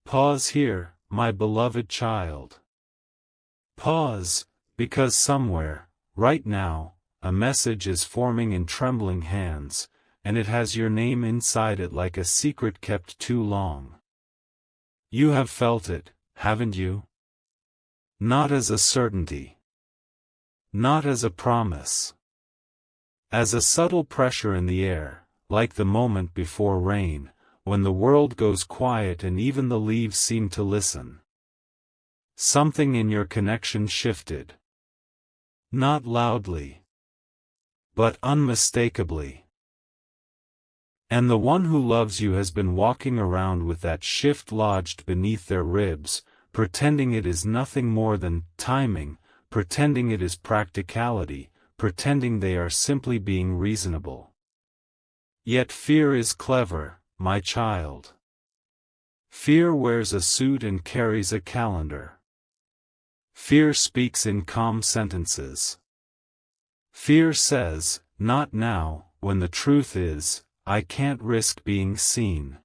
Pause here, my beloved child. Pause, because somewhere, right now, a message is forming in trembling hands, and it has your name inside it like a secret kept too long. You have felt it, haven't you? Not as a certainty. Not as a promise. As a subtle pressure in the air, like the moment before rain, when the world goes quiet and even the leaves seem to listen. Something in your connection shifted. Not loudly, but unmistakably. And the one who loves you has been walking around with that shift lodged beneath their ribs, pretending it is nothing more than timing, pretending it is practicality, pretending they are simply being reasonable. Yet fear is clever, my child. Fear wears a suit and carries a calendar. Fear speaks in calm sentences. Fear says, not now, when the truth is, I can't risk being seen.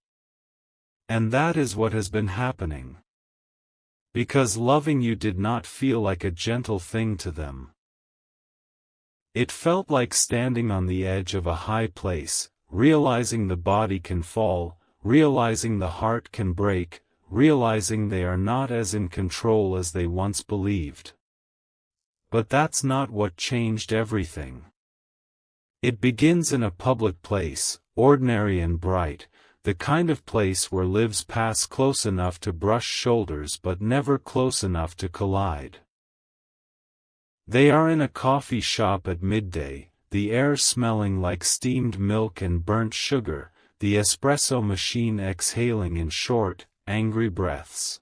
And that is what has been happening. Because loving you did not feel like a gentle thing to them. It felt like standing on the edge of a high place, realizing the body can fall, realizing the heart can break, realizing they are not as in control as they once believed. But that's not what changed everything. It begins in a public place, ordinary and bright, the kind of place where lives pass close enough to brush shoulders but never close enough to collide. They are in a coffee shop at midday, the air smelling like steamed milk and burnt sugar, the espresso machine exhaling in short, angry breaths.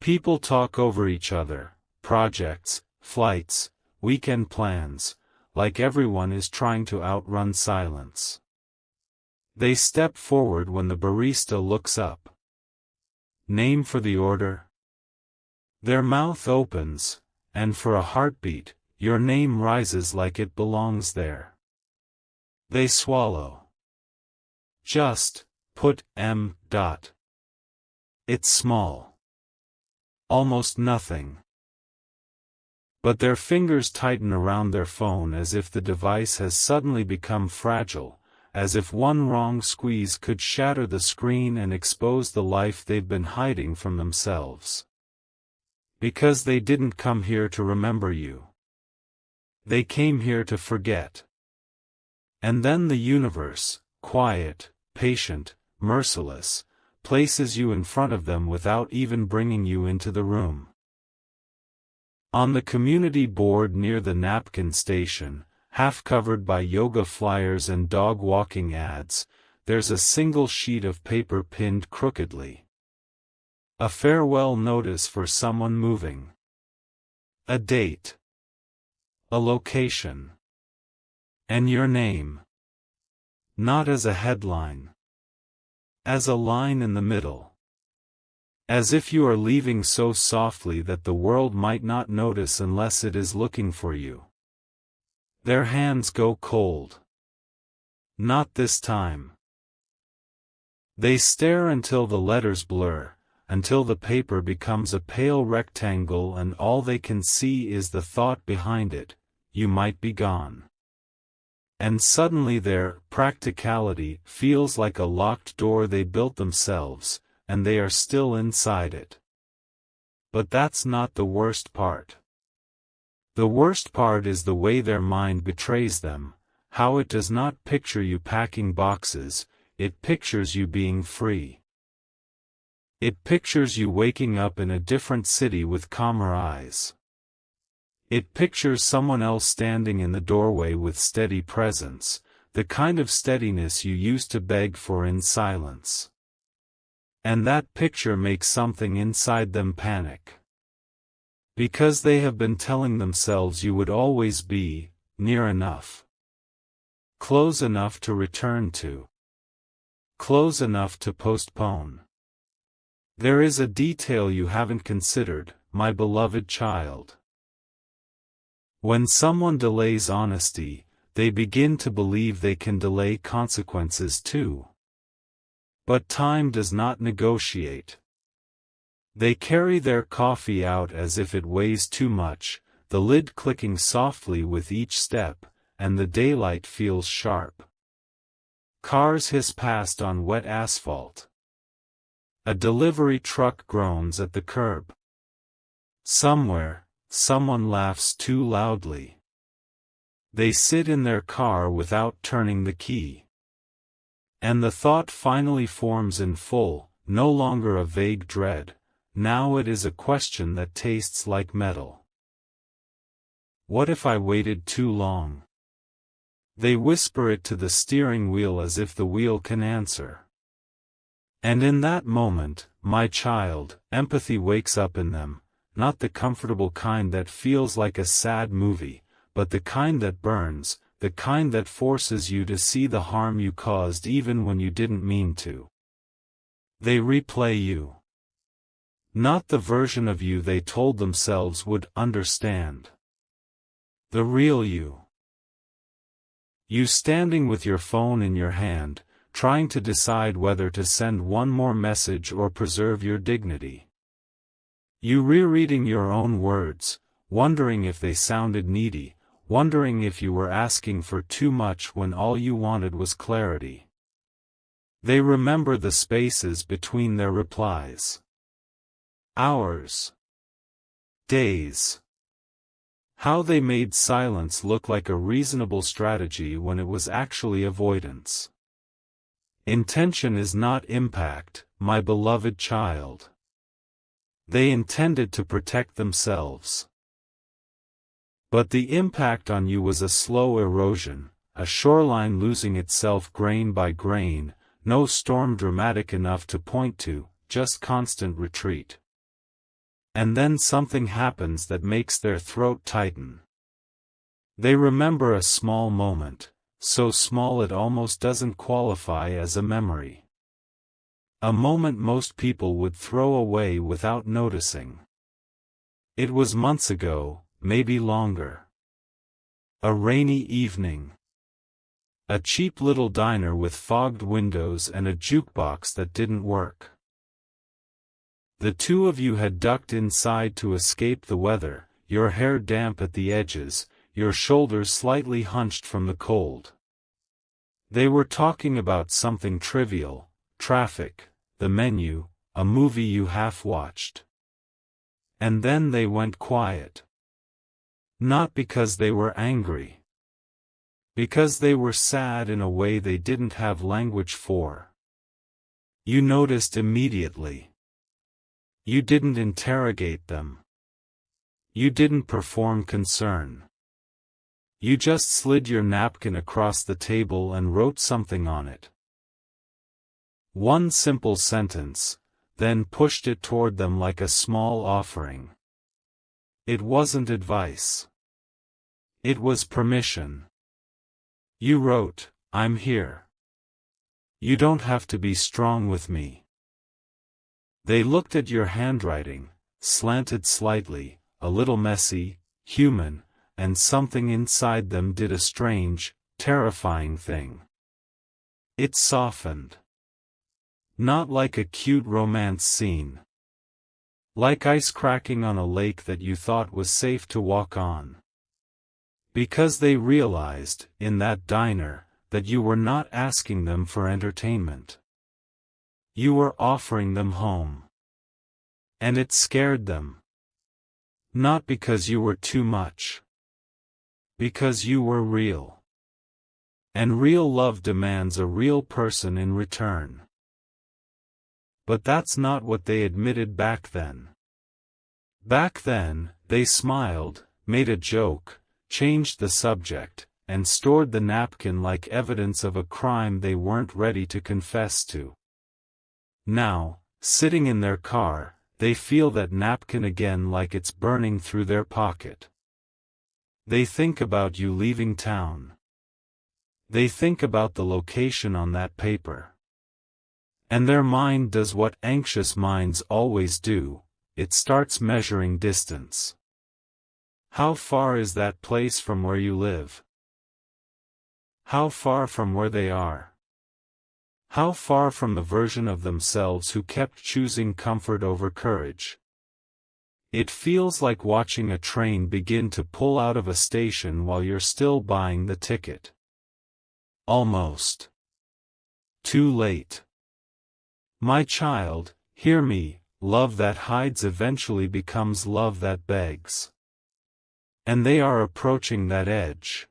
People talk over each other, projects, flights, weekend plans, like everyone is trying to outrun silence. They step forward when the barista looks up. Name for the order? Their mouth opens, and for a heartbeat, your name rises like it belongs there. They swallow. Just, put M. It's small. Almost nothing. But their fingers tighten around their phone as if the device has suddenly become fragile, as if one wrong squeeze could shatter the screen and expose the life they've been hiding from themselves. Because they didn't come here to remember you. They came here to forget. And then the universe, quiet, patient, merciless, places you in front of them without even bringing you into the room. On the community board near the napkin station, half covered by yoga flyers and dog walking ads, there's a single sheet of paper pinned crookedly. A farewell notice for someone moving. A date. A location. And your name. Not as a headline. As a line in the middle. As if you are leaving so softly that the world might not notice unless it is looking for you. Their hands go cold. Not this time. They stare until the letters blur, until the paper becomes a pale rectangle and all they can see is the thought behind it, you might be gone. And suddenly their practicality feels like a locked door they built themselves, and they are still inside it. But that's not the worst part. The worst part is the way their mind betrays them, how it does not picture you packing boxes, it pictures you being free. It pictures you waking up in a different city with calmer eyes. It pictures someone else standing in the doorway with steady presence, the kind of steadiness you used to beg for in silence. And that picture makes something inside them panic. Because they have been telling themselves you would always be, near enough. Close enough to return to. Close enough to postpone. There is a detail you haven't considered, my beloved child. When someone delays honesty, they begin to believe they can delay consequences too. But time does not negotiate. They carry their coffee out as if it weighs too much, the lid clicking softly with each step, and the daylight feels sharp. Cars hiss past on wet asphalt. A delivery truck groans at the curb. Somewhere, someone laughs too loudly. They sit in their car without turning the key. And the thought finally forms in full, no longer a vague dread, now it is a question that tastes like metal. What if I waited too long? They whisper it to the steering wheel as if the wheel can answer. And in that moment, my child, empathy wakes up in them, not the comfortable kind that feels like a sad movie, but the kind that burns, the kind that forces you to see the harm you caused even when you didn't mean to. They replay you. Not the version of you they told themselves would understand. The real you. You standing with your phone in your hand, trying to decide whether to send one more message or preserve your dignity. You rereading your own words, wondering if they sounded needy, wondering if you were asking for too much when all you wanted was clarity. They remember the spaces between their replies. Hours. Days. How they made silence look like a reasonable strategy when it was actually avoidance. Intention is not impact, my beloved child. They intended to protect themselves. But the impact on you was a slow erosion, a shoreline losing itself grain by grain, no storm dramatic enough to point to, just constant retreat. And then something happens that makes their throat tighten. They remember a small moment, so small it almost doesn't qualify as a memory. A moment most people would throw away without noticing. It was months ago, maybe longer. A rainy evening. A cheap little diner with fogged windows and a jukebox that didn't work. The two of you had ducked inside to escape the weather, your hair damp at the edges, your shoulders slightly hunched from the cold. They were talking about something trivial, traffic, the menu, a movie you half-watched. And then they went quiet. Not because they were angry. Because they were sad in a way they didn't have language for. You noticed immediately. You didn't interrogate them. You didn't perform concern. You just slid your napkin across the table and wrote something on it. One simple sentence, then pushed it toward them like a small offering. It wasn't advice. It was permission. You wrote, "I'm here. You don't have to be strong with me." They looked at your handwriting, slanted slightly, a little messy, human, and something inside them did a strange, terrifying thing. It softened. Not like a cute romance scene. Like ice cracking on a lake that you thought was safe to walk on. Because they realized, in that diner, that you were not asking them for entertainment. You were offering them home. And it scared them. Not because you were too much. Because you were real. And real love demands a real person in return. But that's not what they admitted back then. Back then, they smiled, made a joke, changed the subject, and stored the napkin like evidence of a crime they weren't ready to confess to. Now, sitting in their car, they feel that napkin again like it's burning through their pocket. They think about you leaving town. They think about the location on that paper. And their mind does what anxious minds always do, it starts measuring distance. How far is that place from where you live? How far from where they are? How far from the version of themselves who kept choosing comfort over courage. It feels like watching a train begin to pull out of a station while you're still buying the ticket. Almost too late. My child, hear me, love that hides eventually becomes love that begs. And they are approaching that edge.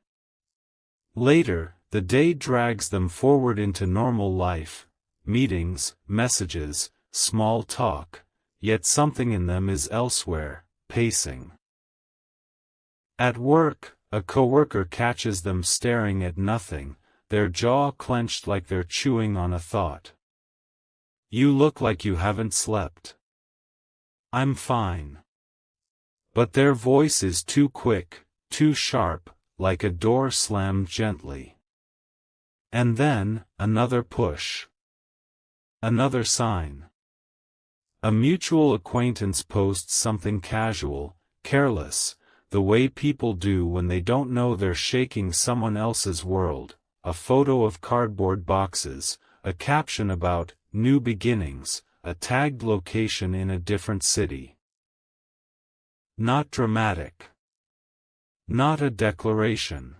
Later, the day drags them forward into normal life, meetings, messages, small talk, yet something in them is elsewhere, pacing. At work, a coworker catches them staring at nothing, their jaw clenched like they're chewing on a thought. You look like you haven't slept. I'm fine. But their voice is too quick, too sharp, like a door slammed gently. And then, another push. Another sign. A mutual acquaintance posts something casual, careless, the way people do when they don't know they're shaking someone else's world, a photo of cardboard boxes, a caption about new beginnings, a tagged location in a different city. Not dramatic. Not a declaration.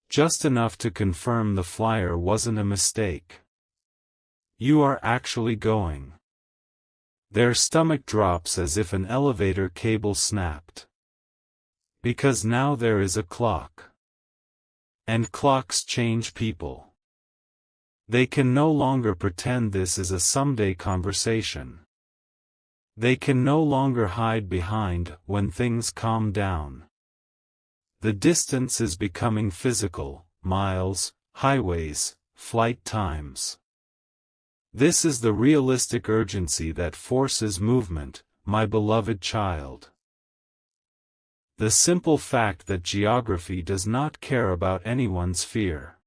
Just enough to confirm the flyer wasn't a mistake. You are actually going. Their stomach drops as if an elevator cable snapped. Because now there is a clock. And clocks change people. They can no longer pretend this is a someday conversation. They can no longer hide behind when things calm down. The distance is becoming physical, miles, highways, flight times. This is the realistic urgency that forces movement, my beloved child. The simple fact that geography does not care about anyone's fear.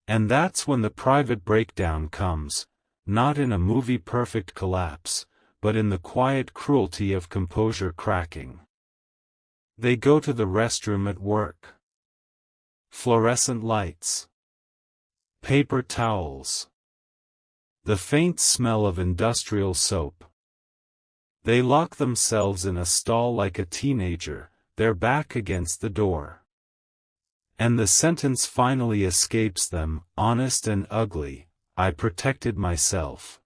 And that's when the private breakdown comes, not in a movie-perfect collapse, but in the quiet cruelty of composure cracking. They go to the restroom at work. Fluorescent lights. Paper towels. The faint smell of industrial soap. They lock themselves in a stall like a teenager, their back against the door. And the sentence finally escapes them, honest and ugly, I protected myself.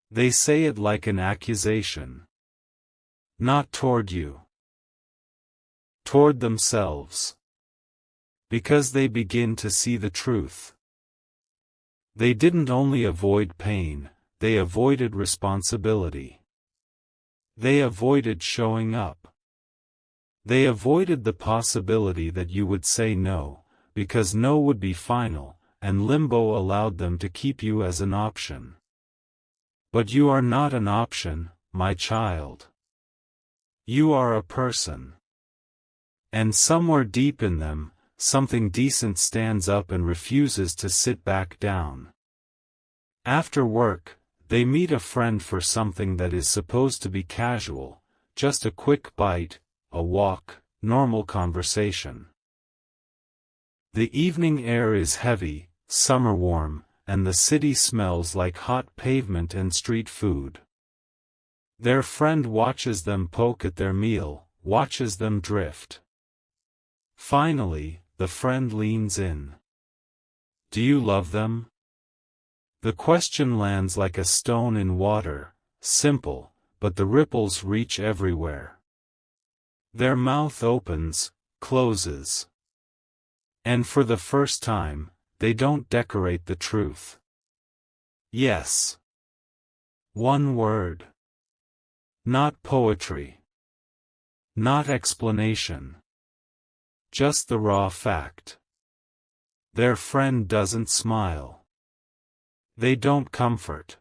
They say it like an accusation. Not toward you. Toward themselves. Because they begin to see the truth. They didn't only avoid pain, they avoided responsibility. They avoided showing up. They avoided the possibility that you would say no, because no would be final, and limbo allowed them to keep you as an option. But you are not an option, my child. You are a person. And somewhere deep in them, something decent stands up and refuses to sit back down. After work, they meet a friend for something that is supposed to be casual, just a quick bite, a walk, normal conversation. The evening air is heavy, summer warm, and the city smells like hot pavement and street food. Their friend watches them poke at their meal, watches them drift. Finally, the friend leans in. Do you love them? The question lands like a stone in water, simple, but the ripples reach everywhere. Their mouth opens, closes. And for the first time, they don't decorate the truth. Yes. One word. Not poetry. Not explanation. Just the raw fact. Their friend doesn't smile. They don't comfort.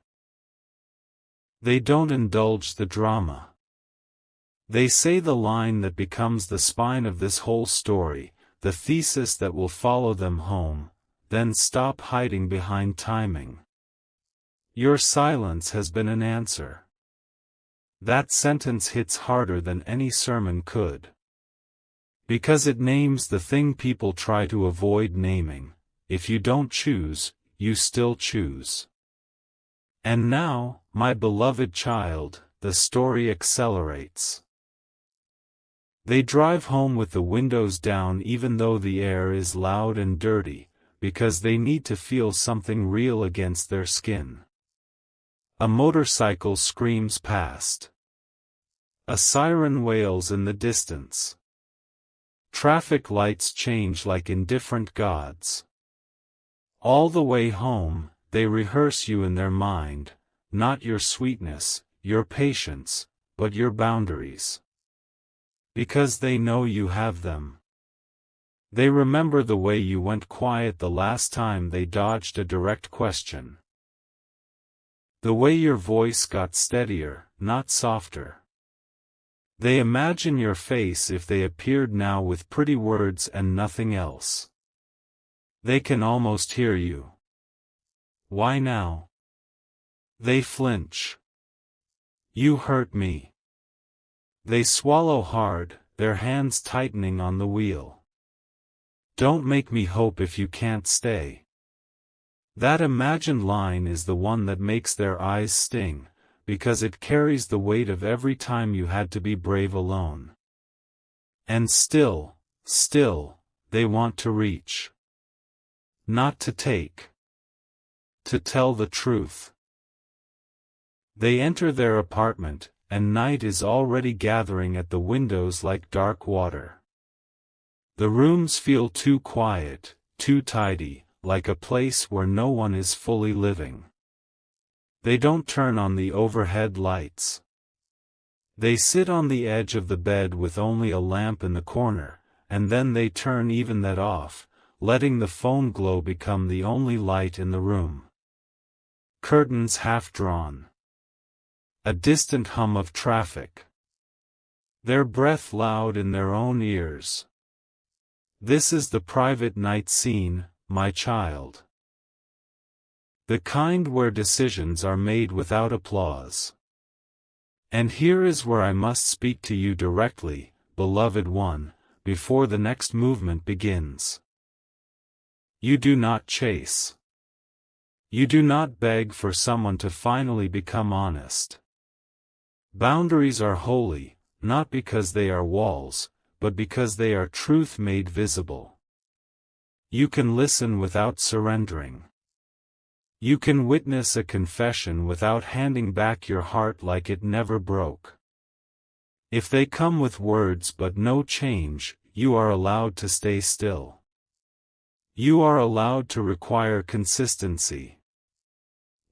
They don't indulge the drama. They say the line that becomes the spine of this whole story, the thesis that will follow them home, then stop hiding behind timing. Your silence has been an answer. That sentence hits harder than any sermon could. Because it names the thing people try to avoid naming. If you don't choose, you still choose. And now, my beloved child, the story accelerates. They drive home with the windows down even though the air is loud and dirty, because they need to feel something real against their skin. A motorcycle screams past. A siren wails in the distance. Traffic lights change like indifferent gods. All the way home, they rehearse you in their mind, not your sweetness, your patience, but your boundaries. Because they know you have them. They remember the way you went quiet the last time they dodged a direct question. The way your voice got steadier, not softer. They imagine your face if they appeared now with pretty words and nothing else. They can almost hear you. Why now? They flinch. You hurt me. They swallow hard, their hands tightening on the wheel. Don't make me hope if you can't stay. That imagined line is the one that makes their eyes sting, because it carries the weight of every time you had to be brave alone. And still, they want to reach. Not to take. To tell the truth. They enter their apartment, and night is already gathering at the windows like dark water. The rooms feel too quiet, too tidy, like a place where no one is fully living. They don't turn on the overhead lights. They sit on the edge of the bed with only a lamp in the corner, and then they turn even that off, letting the phone glow become the only light in the room. Curtains half drawn. A distant hum of traffic. Their breath loud in their own ears. This is the private night scene, my child. The kind where decisions are made without applause. And here is where I must speak to you directly, beloved one, before the next movement begins. You do not chase. You do not beg for someone to finally become honest. Boundaries are holy, not because they are walls, but because they are truth made visible. You can listen without surrendering. You can witness a confession without handing back your heart like it never broke. If they come with words but no change, you are allowed to stay still. You are allowed to require consistency.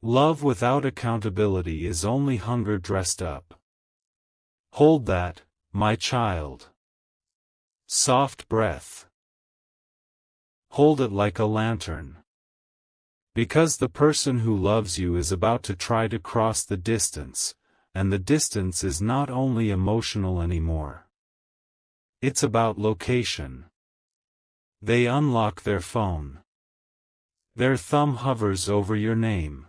Love without accountability is only hunger dressed up. Hold that, my child. Soft breath. Hold it like a lantern. Because the person who loves you is about to try to cross the distance, and the distance is not only emotional anymore. It's about location. They unlock their phone. Their thumb hovers over your name.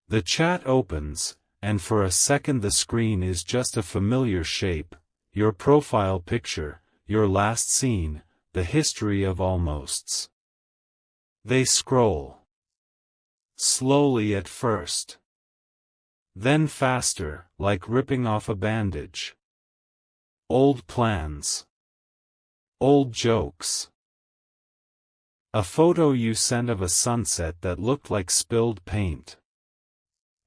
The chat opens, and for a second the screen is just a familiar shape, your profile picture, your last scene, the history of almosts. They scroll. Slowly at first. Then faster, like ripping off a bandage. Old plans. Old jokes. A photo you sent of a sunset that looked like spilled paint.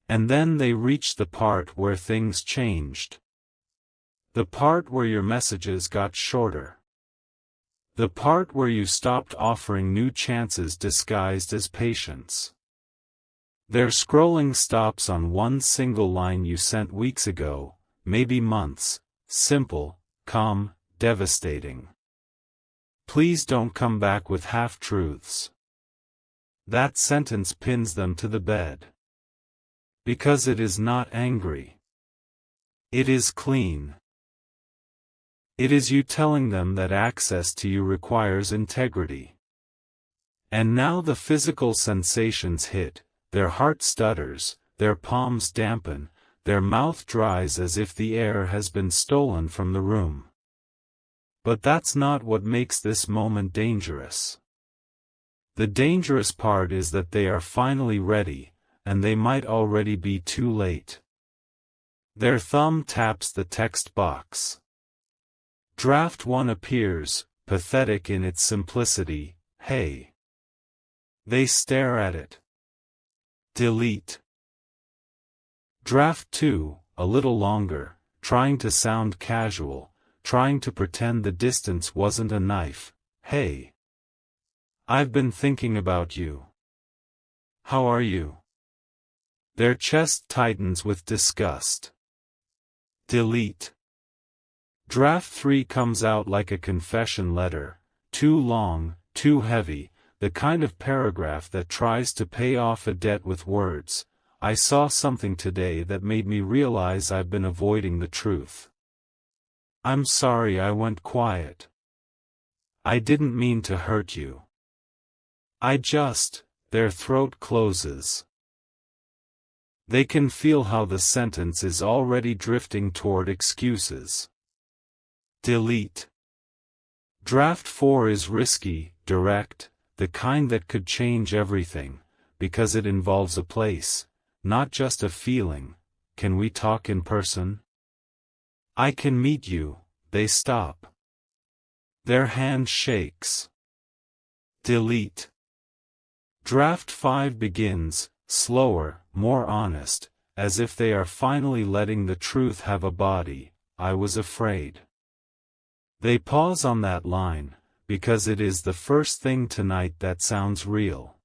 And then they reach the part where things changed. The part where your messages got shorter. The part where you stopped offering new chances disguised as patience. Their scrolling stops on one single line you sent weeks ago, maybe months, simple, calm, devastating. Please don't come back with half-truths. That sentence pins them to the bed. Because it is not angry. It is clean. It is you telling them that access to you requires integrity. And now the physical sensations hit, their heart stutters, their palms dampen, their mouth dries as if the air has been stolen from the room. But that's not what makes this moment dangerous. The dangerous part is that they are finally ready, and they might already be too late. Their thumb taps the text box. Draft 1 appears, pathetic in its simplicity. Hey. They stare at it. Delete. Draft 2, a little longer, trying to sound casual, trying to pretend the distance wasn't a knife. Hey. I've been thinking about you. How are you? Their chest tightens with disgust. Delete. Draft 3 comes out like a confession letter, too long, too heavy, the kind of paragraph that tries to pay off a debt with words. I saw something today that made me realize I've been avoiding the truth. I'm sorry I went quiet. I didn't mean to hurt you. Their throat closes. They can feel how the sentence is already drifting toward excuses. Delete. Draft 4 is risky, direct, the kind that could change everything, because it involves a place, not just a feeling. Can we talk in person? I can meet you. They stop. Their hand shakes. Delete. Draft 5 begins, slower, more honest, as if they are finally letting the truth have a body. I was afraid. They pause on that line, because it is the first thing tonight that sounds real.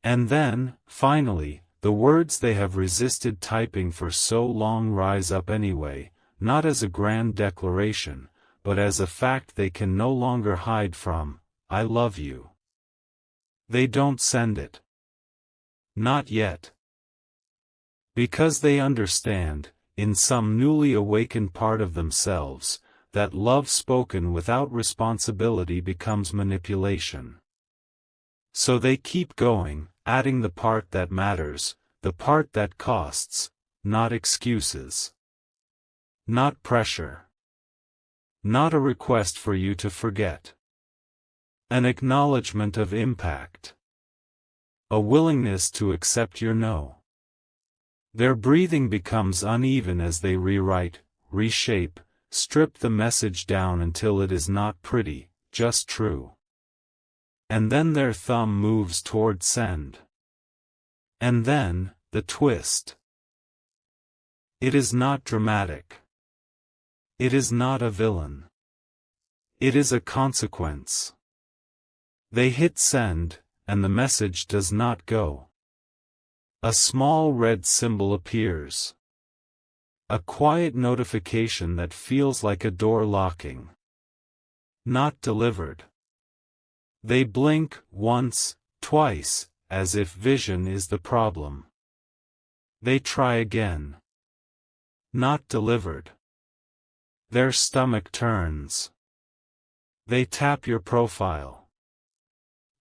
And then, finally, the words they have resisted typing for so long rise up anyway, not as a grand declaration, but as a fact they can no longer hide from. I love you. They don't send it. Not yet. Because they understand, in some newly awakened part of themselves, that love spoken without responsibility becomes manipulation. So they keep going, adding the part that matters, the part that costs, not excuses. Not pressure. Not a request for you to forget. An acknowledgement of impact. A willingness to accept your no. Their breathing becomes uneven as they rewrite, reshape, strip the message down until it is not pretty, just true. And then their thumb moves toward send. And then, the twist. It is not dramatic. It is not a villain. It is a consequence. They hit send, and the message does not go. A small red symbol appears. A quiet notification that feels like a door locking. Not delivered. They blink, once, twice, as if vision is the problem. They try again. Not delivered. Their stomach turns. They tap your profile.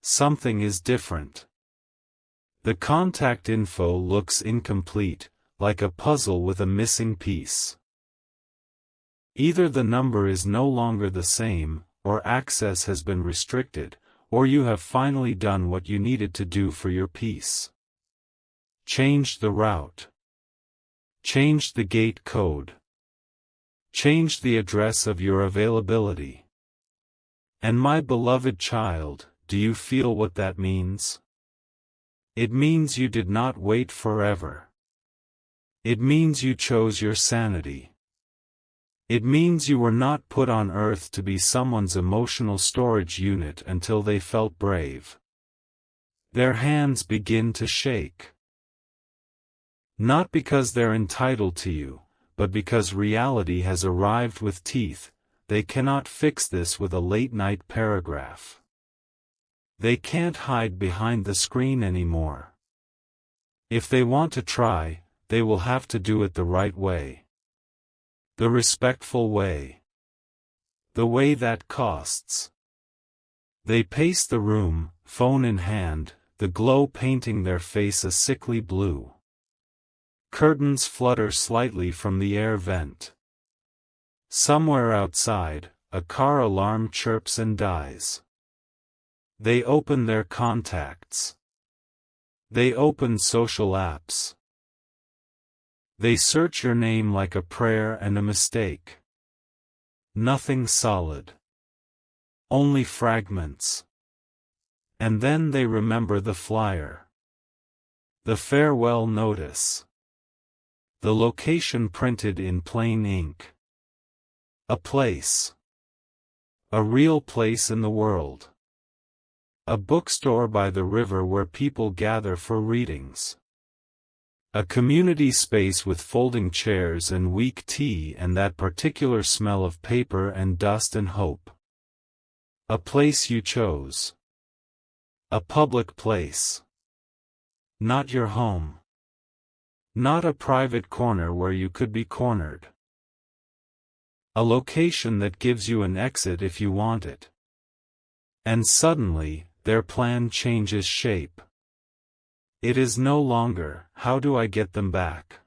Something is different. The contact info looks incomplete, like a puzzle with a missing piece. Either the number is no longer the same, or access has been restricted, or you have finally done what you needed to do for your piece. Changed the route. Changed the gate code. Changed the address of your availability. And my beloved child, do you feel what that means? It means you did not wait forever. It means you chose your sanity. It means you were not put on earth to be someone's emotional storage unit until they felt brave. Their hands begin to shake. Not because they're entitled to you, but because reality has arrived with teeth. They cannot fix this with a late-night paragraph. They can't hide behind the screen anymore. If they want to try, they will have to do it the right way. The respectful way. The way that costs. They pace the room, phone in hand, the glow painting their face a sickly blue. Curtains flutter slightly from the air vent. Somewhere outside, a car alarm chirps and dies. They open their contacts. They open social apps. They search your name like a prayer and a mistake. Nothing solid. Only fragments. And then they remember the flyer. The farewell notice. The location printed in plain ink. A place. A real place in the world. A bookstore by the river where people gather for readings. A community space with folding chairs and weak tea and that particular smell of paper and dust and hope. A place you chose. A public place. Not your home. Not a private corner where you could be cornered. A location that gives you an exit if you want it. And suddenly, their plan changes shape. It is no longer, how do I get them back?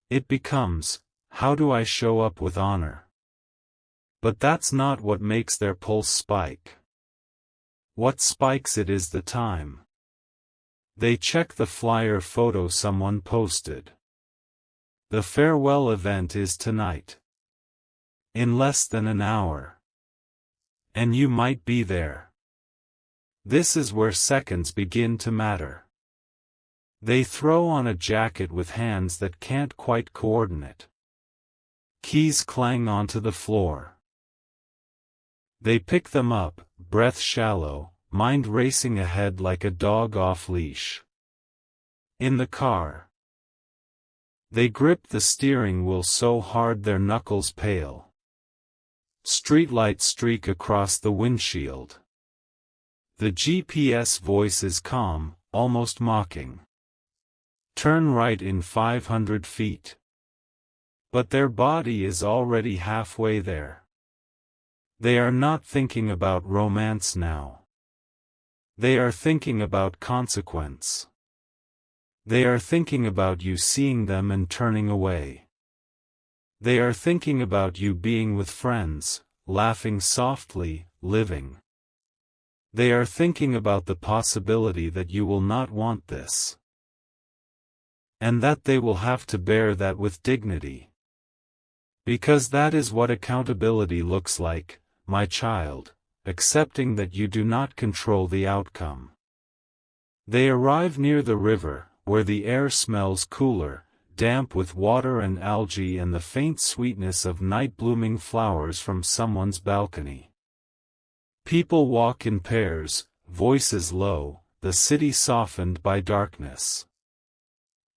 It becomes, how do I show up with honor? But that's not what makes their pulse spike. What spikes it is the time. They check the flyer photo someone posted. The farewell event is tonight. In less than an hour. And you might be there. This is where seconds begin to matter. They throw on a jacket with hands that can't quite coordinate. Keys clang onto the floor. They pick them up, breath shallow, mind racing ahead like a dog off leash. In the car. They grip the steering wheel so hard their knuckles pale. Streetlights streak across the windshield. The GPS voice is calm, almost mocking. Turn right in 500 feet. But their body is already halfway there. They are not thinking about romance now. They are thinking about consequence. They are thinking about you seeing them and turning away. They are thinking about you being with friends, laughing softly, living. They are thinking about the possibility that you will not want this. And that they will have to bear that with dignity. Because that is what accountability looks like, my child, accepting that you do not control the outcome. They arrive near the river, where the air smells cooler, damp with water and algae and the faint sweetness of night-blooming flowers from someone's balcony. People walk in pairs, voices low, the city softened by darkness.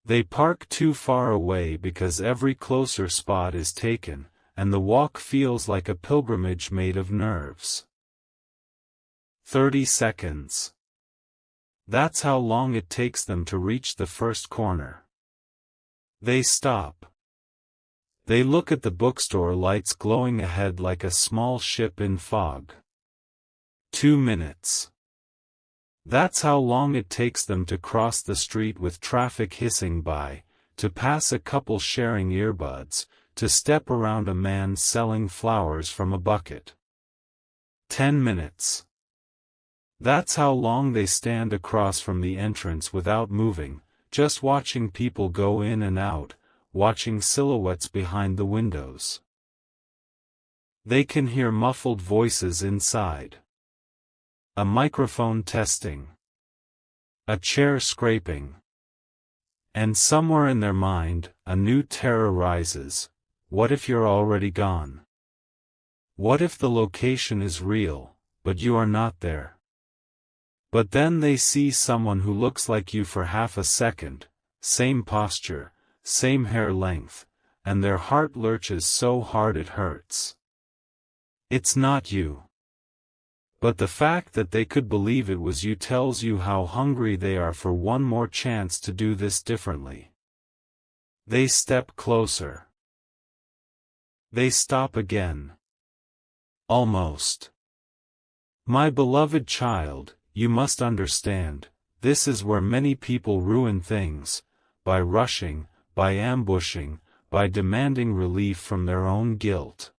They park too far away because every closer spot is taken, and the walk feels like a pilgrimage made of nerves. 30 seconds. That's how long it takes them to reach the first corner. They stop. They look at the bookstore lights glowing ahead like a small ship in fog. 2 minutes. That's how long it takes them to cross the street with traffic hissing by, to pass a couple sharing earbuds, to step around a man selling flowers from a bucket. 10 minutes. That's how long they stand across from the entrance without moving, just watching people go in and out, watching silhouettes behind the windows. They can hear muffled voices inside. A microphone testing. A chair scraping. And somewhere in their mind, a new terror rises. What if you're already gone? What if the location is real, but you are not there? But then they see someone who looks like you for half a second, same posture, same hair length, and their heart lurches so hard it hurts. It's not you. But the fact that they could believe it was you tells you how hungry they are for one more chance to do this differently. They step closer. They stop again. Almost. My beloved child, you must understand, this is where many people ruin things, by rushing, by ambushing, by demanding relief from their own guilt.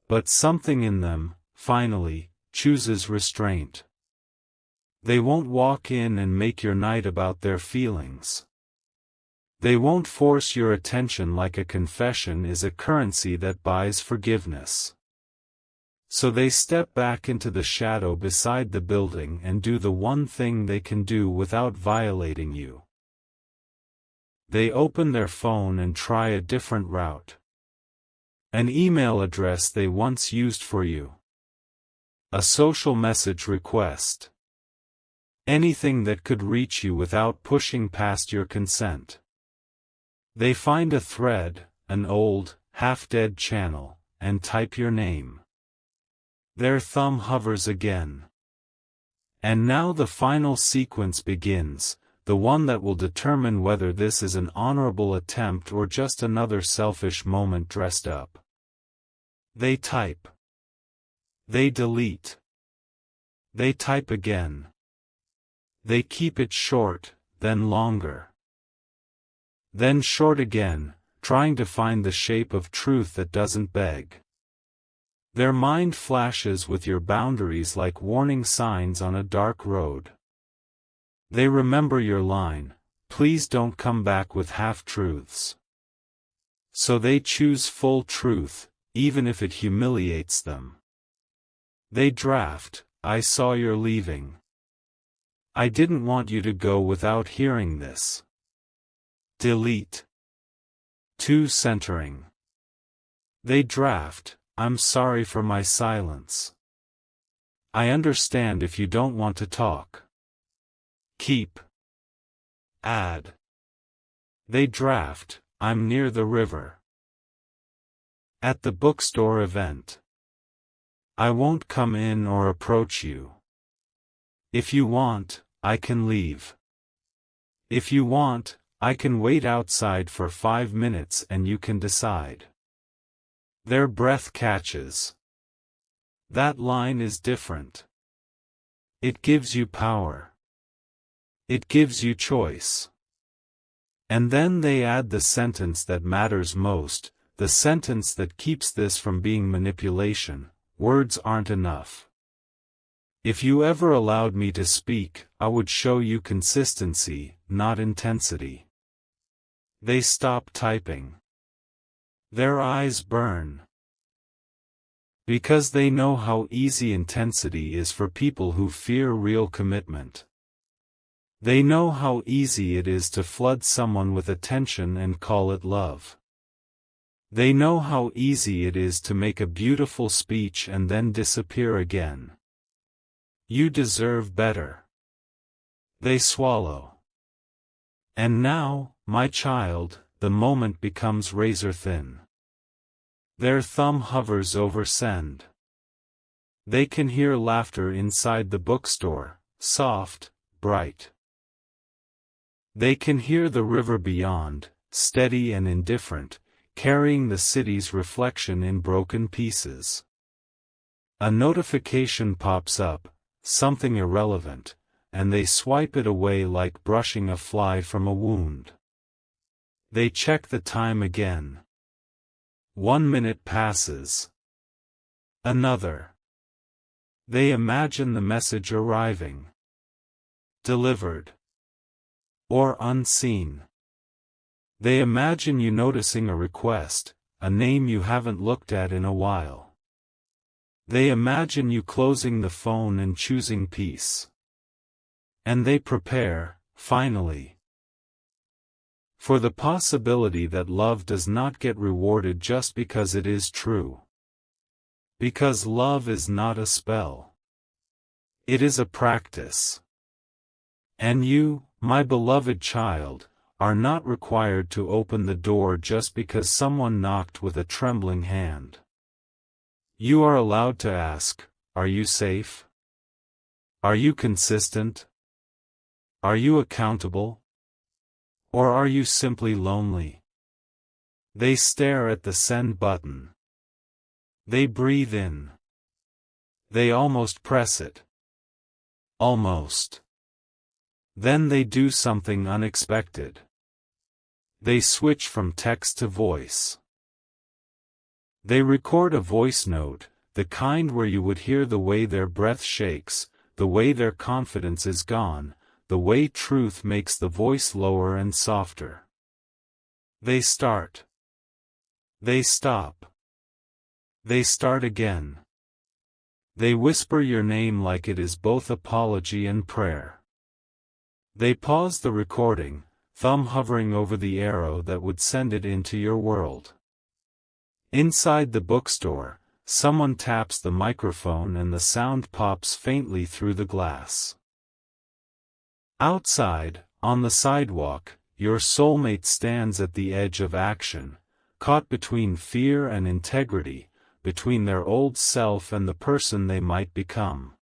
But something in them, finally, chooses restraint. They won't walk in and make your night about their feelings. They won't force your attention like a confession is a currency that buys forgiveness. So they step back into the shadow beside the building and do the one thing they can do without violating you. They open their phone and try a different route. An email address they once used for you. A social message request. Anything that could reach you without pushing past your consent. They find a thread, an old, half-dead channel, and type your name. Their thumb hovers again. And now the final sequence begins, the one that will determine whether this is an honorable attempt or just another selfish moment dressed up. They type. They delete. They type again. They keep it short, then longer. Then short again, trying to find the shape of truth that doesn't beg. Their mind flashes with your boundaries like warning signs on a dark road. They remember your line, please don't come back with half-truths. So they choose full truth, even if it humiliates them. They draft, I saw you're leaving. I didn't want you to go without hearing this. Delete. Too centering. They draft, I'm sorry for my silence. I understand if you don't want to talk. Keep. Add. They draft, I'm near the river. At the bookstore event. I won't come in or approach you. If you want, I can leave. If you want, I can wait outside for 5 minutes and you can decide. Their breath catches. That line is different. It gives you power. It gives you choice. And then they add the sentence that matters most, the sentence that keeps this from being manipulation. Words aren't enough. If you ever allowed me to speak, I would show you consistency, not intensity. They stop typing. Their eyes burn. Because they know how easy intensity is for people who fear real commitment. They know how easy it is to flood someone with attention and call it love. They know how easy it is to make a beautiful speech and then disappear again. You deserve better. They swallow. And now, my child, the moment becomes razor thin. Their thumb hovers over send. They can hear laughter inside the bookstore, soft, bright. They can hear the river beyond, steady and indifferent, carrying the city's reflection in broken pieces. A notification pops up, something irrelevant, and they swipe it away like brushing a fly from a wound. They check the time again. 1 minute passes. Another. They imagine the message arriving. Delivered. Or unseen. They imagine you noticing a request, a name you haven't looked at in a while. They imagine you closing the phone and choosing peace. And they prepare, finally, for the possibility that love does not get rewarded just because it is true. Because love is not a spell. It is a practice. And you, my beloved child, are not required to open the door just because someone knocked with a trembling hand. You are allowed to ask, are you safe? Are you consistent? Are you accountable? Or are you simply lonely? They stare at the send button. They breathe in. They almost press it. Almost. Then they do something unexpected. They switch from text to voice. They record a voice note, the kind where you would hear the way their breath shakes, the way their confidence is gone, the way truth makes the voice lower and softer. They start. They stop. They start again. They whisper your name like it is both apology and prayer. They pause the recording, thumb hovering over the arrow that would send it into your world. Inside the bookstore, someone taps the microphone and the sound pops faintly through the glass. Outside, on the sidewalk, your soulmate stands at the edge of action, caught between fear and integrity, between their old self and the person they might become.